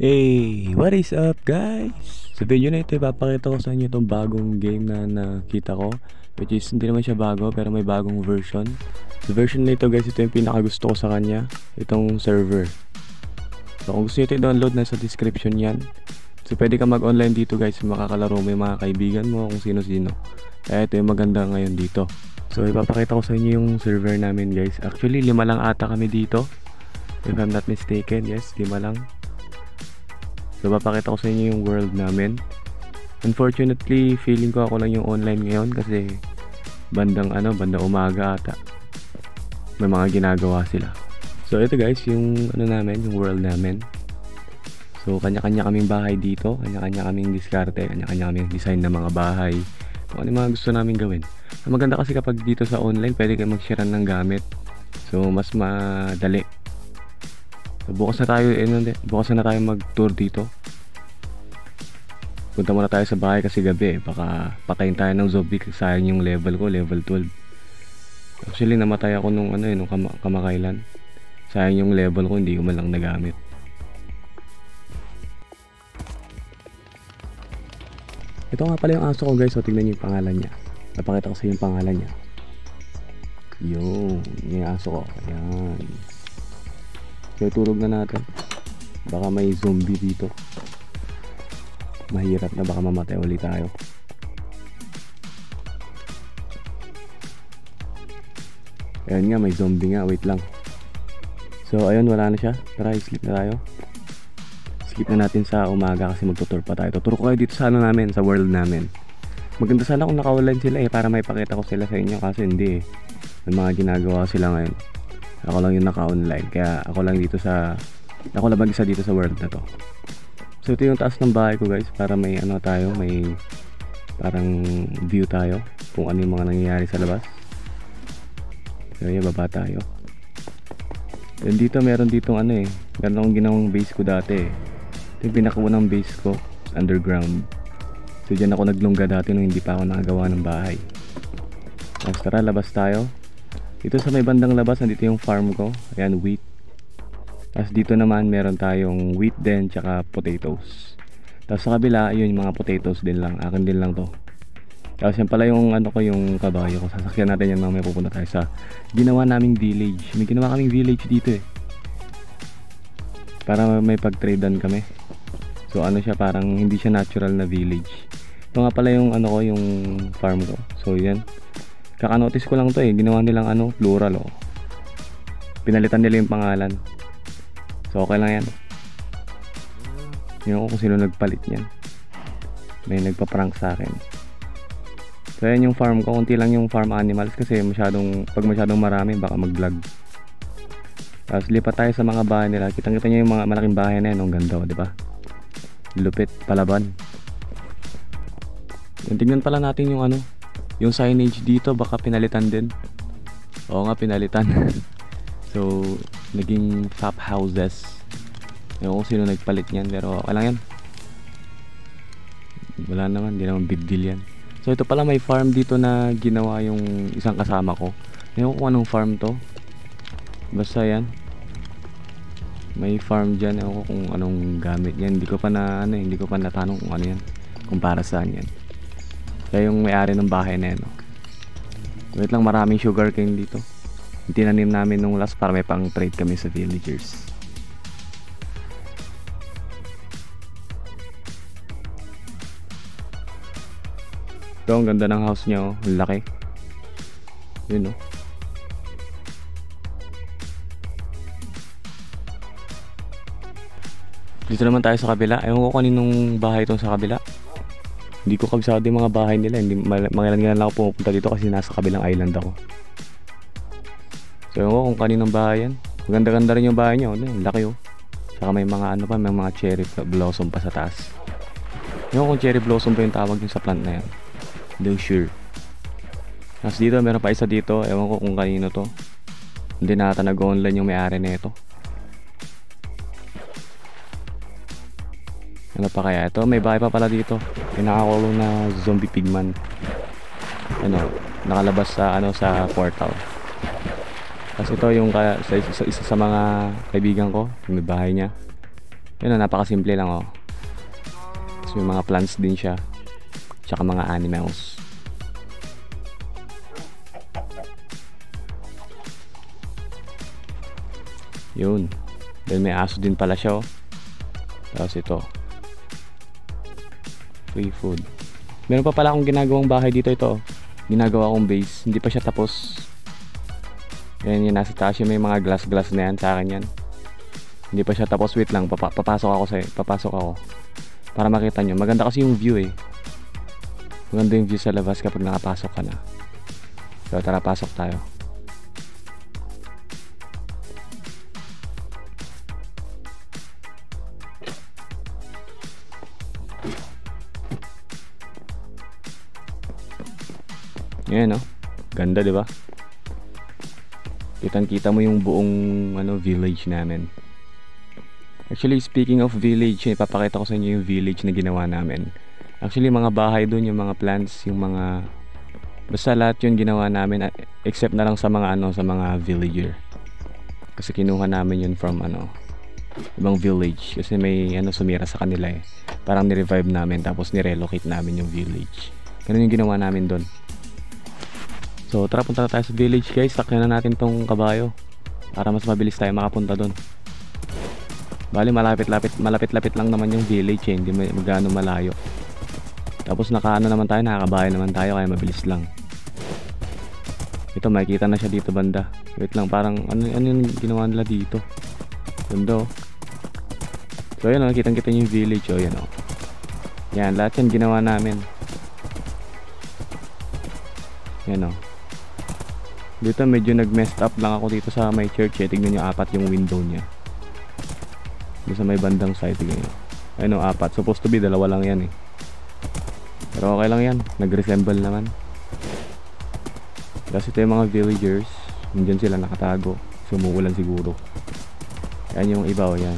Hey, what is up guys? Sa video na ito, ipapakita ko sa inyo itong bagong game na nakita ko, which is hindi naman siya bago pero may bagong version. Sa version na ito guys, ito yung pinaka gusto ko sa kanya, itong server. So kung gusto nyo ito i-download, nasa description yan. So pwede ka mag-online dito guys, makakalaro mo yung mga kaibigan mo, kung sino-sino. Kaya ito yung maganda ngayon dito. So ipapakita ko sa inyo yung server namin guys. Actually 5 lang ata kami dito, if I'm not mistaken. Yes, 5 lang. So papakita ko sa inyo yung world namin. Unfortunately, feeling ko ako lang yung online ngayon kasi bandang umaga ata. May mga ginagawa sila. So ito guys, yung namin, yung world namin. So kanya-kanya kaming bahay dito, kanya-kanya kaming diskarte, kanya-kanya kaming design ng mga bahay. Kung ano yung mga gusto namin gawin. Ang maganda kasi kapag dito sa online, pwede kayo mag-share ng gamit. So mas madali. So, bukas na tayo mag-tour dito. Punta muna tayo sa bahay kasi gabi baka patayin tayo ng zombie kasi sayang yung level ko, level 12. Actually namatay ako nung kamakailan. Sayang yung level ko, hindi ko man lang nagamit. Ito nga pala yung aso ko guys, so tignan niyo yung pangalan niya. Napakita ko sa inyo yung pangalan niya. Yung aso ko. Ayan. So turog na natin. Baka may zombie dito. Mahirap na, baka mamatay ulit tayo. Ayan nga, may zombie nga. Wait lang. So ayun, wala na siya. Tara, sleep na tayo. Sleep na natin sa umaga kasi magtutur pa tayo. Tuturo ko kayo dito sa namin, sa world namin. Maganda sana kung naka-online sila para may pakita ko sila sa inyo. Kasi hindi may mga ginagawa sila ngayon. Ako lang yung naka-online. Kaya ako lang mag-isa dito sa world na to. So ito yung taas ng bahay ko guys, para may may parang view tayo kung ano yung mga nangyayari sa labas. So yung baba tayo. And dito meron ditong meron akong ginawang base ko dati. Ito yung pinakaunang base ko, underground. So dyan ako naglungga dati nung hindi pa ako nakagawa ng bahay. Tapos tara, labas tayo. Dito sa may bandang labas, nandito yung farm ko. Ayan, wheat. Tapos dito naman meron tayong wheat din, tsaka potatoes. Tapos sa kabila, yun yung mga potatoes din lang. Akin din lang to. Tapos yan pala yung yung kabayo ko. Sasakyan natin yan, mamaya pupunta tayo sa ginawa naming village. May ginawa kaming village dito para may pag-tradean kami. So siya, parang hindi siya natural na village. Ito nga pala yung yung farm ko. So yan. Kaka-notice ko lang to ginawa nilang plural Pinalitan nila yung pangalan. So okay lang yan. Yun kung sino nagpalit yan. May nagpa-prank sa akin. So yan yung farm ko. Kunti lang yung farm animals kasi pag masyadong marami baka mag-lag. Tapos lipat tayo sa mga bahay nila. Kitang-kita nyo yung mga malaking bahay na yan. Ang ganda, di ba? Lupit, palaban. Tingnan pala natin yung yung signage dito, baka pinalitan din. Oo nga, pinalitan. So naging shop houses. Ewan ko sino nagpalit yan, pero okay lang yan. Wala naman, hindi naman big deal yan. So ito pala, may farm dito na ginawa yung isang kasama ko. Ewan ko kung anong farm to. Basta yan, may farm dyan. Ewan ko kung anong gamit yan. Hindi ko pa natanong kung ano yan, kung para saan yan. Kaya yung may-ari ng bahay na yan Wait lang, maraming sugarcane dito. Tinanim namin nung last para may pang trade kami sa villagers. Ito, ang ganda ng house niya ang laki. Yun Dito naman tayo sa kabila. Ewan ko kaninong bahay itong sa kabila. Hindi ko kabisado yung mga bahay nila. Mangilan-ngilan lang ako pumunta dito kasi nasa kabilang island ako. So ewan ko kung kaninong bahay yan. Maganda-ganda rin yung bahay niya. Laki Saka may mga may mga cherry blossom pa sa taas. Ewan ko kung cherry blossom pa yung tawag yung sa plant na yan. Hindi sure. Tapos dito meron pa isa dito. Ewan ko kung kanino to. Hindi nata nag-online yung may-ari na ito. Ano pa kaya ito? May bahay pa pala dito. May nakakulong na zombie pigman. Nakalabas sa sa portal. Kasi ito yung isa sa mga kaibigan ko, yung may bahay niya. Yun, napakasimple lang oh. Tapos may mga plants din siya, tsaka mga animals. Yun. Then may aso din pala siya oh. Tapos ito, free food. Meron pa pala akong ginagawang bahay dito. Ito ginagawa kong base, hindi pa siya tapos. Yan yung nasa taas, yung may mga glass na yan. Sa akin yan, hindi pa siya tapos. Wait lang, papasok ako para makita nyo. Maganda kasi yung view eh. Maganda yung view sa labas kapag nakapasok ka na. So tara, pasok tayo. Yan oh, ganda di ba? Kitang-kita mo yung buong village namin. Actually, speaking of village, ipapakita ko sa inyo yung village na ginawa namin. Actually, mga bahay doon, yung mga plants, yung mga basta lahat yun ginawa namin, except na lang sa mga sa mga villager. Kasi kinuha namin yun from ibang village kasi may sumira sa kanila eh. Parang ni-revive namin tapos ni-relocate namin yung village. Ganun yung ginawa namin doon. So tara, punta na tayo sa village guys. Sakyan na natin tong kabayo para mas mabilis tayo makapunta doon. Bali malapit-lapit lang naman yung village eh. Hindi magano malayo. Tapos naman tayo, nakakabayo naman tayo, kaya mabilis lang. Ito, makikita na siya dito banda. Wait lang, parang ano yung ginawa nila dito. Ganda oh. So yan oh, kitang-kita yung village oh, yan oh. Yan, lahat yan ginawa namin. Yan oh. Dito medyo nag-messed up lang ako dito sa my church eh. Tignan nyo, 4 yung window niya. Dito sa may bandang side, tignan nyo. Ayun oh, 4. Supposed to be 2 lang yan eh. Pero okay lang yan, nag-resemble naman. Kasi ito yung mga villagers, nandiyan sila nakatago. Sumuulan siguro. Yan yung iba oh, yan.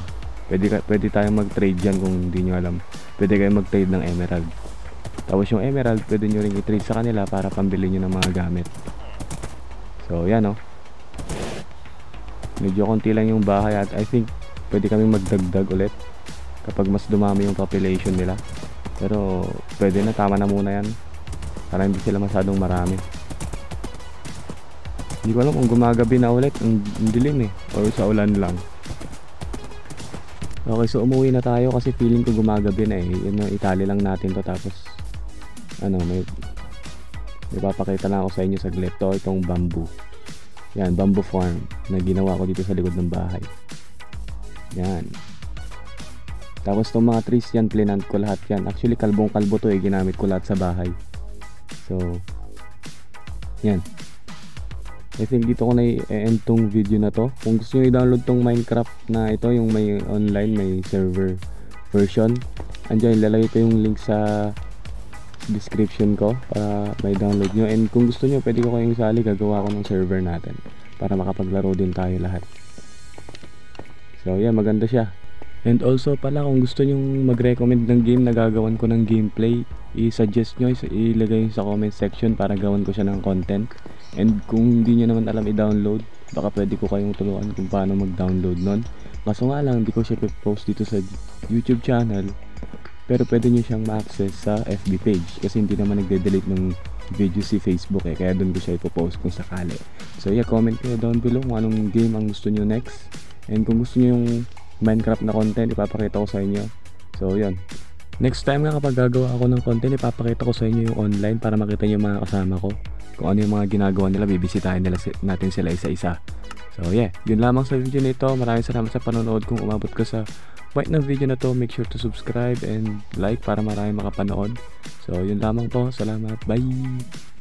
Pwede tayong mag-trade dyan kung hindi nyo alam. Pwede kayong mag-trade ng emerald. Tapos yung emerald, pwede nyo rin i-trade sa kanila para pambili nyo ng mga gamit. So yan oh. Medyo konti lang yung bahay at I think pwede kaming magdagdag ulit kapag mas dumami yung population nila. Pero pwede na, tama na muna yan para hindi sila masyadong marami. Hindi ko alam kung gumagabi na ulit, ang dilim eh, or sa ulan lang. Okay, so umuwi na tayo kasi feeling ko gumagabi na eh. Yun, itali lang natin to, tapos may papakita na ako sa inyo saglit. To, itong bamboo. Yan, bamboo farm na ginawa ko dito sa likod ng bahay. Yan. Tapos itong mga trees yan, plinant ko lahat yan. Actually, kalbong-kalbo to eh, ginamit ko lahat sa bahay. So, yan. I think dito ko na i-end tong video na to. Kung gusto nyo i-download tong Minecraft na ito, yung may online, may server version, andyan, ilalagay ko yung link sa description ko para may download nyo. And kung gusto nyo, pwede ko kayong isali, gagawa ko ng server natin para makapaglaro din tayo lahat. So yeah, maganda siya. And also pala, kung gusto nyo mag-recommend ng game na gagawan ko ng gameplay, i-suggest nyo, ilagay sa comment section para gawan ko siya ng content. And kung hindi nyo naman alam i-download, baka pwede ko kayong tulungan kung paano mag-download nun. Kaso nga lang, hindi ko siya post dito sa YouTube channel, pero pwede nyo siyang ma-access sa FB page kasi hindi naman nagde-delete ng video si Facebook eh, kaya doon ko siya ipopost kung sakali. So yeah, comment kayo down below kung anong game ang gusto nyo next, and kung gusto nyo yung Minecraft na content, ipapakita ko sa inyo. So yun, next time nga kapag gagawa ako ng content, ipapakita ko sa inyo yung online para makita nyo yung mga kasama ko, kung ano yung mga ginagawa nila, bibisitahin natin sila isa-isa. So yeah, yun lamang sa video nito. Maraming salamat sa panonood. Kung umabot ka sa point ng video na to, make sure to subscribe and like para marami makapanood. So yun lamang po, salamat, bye!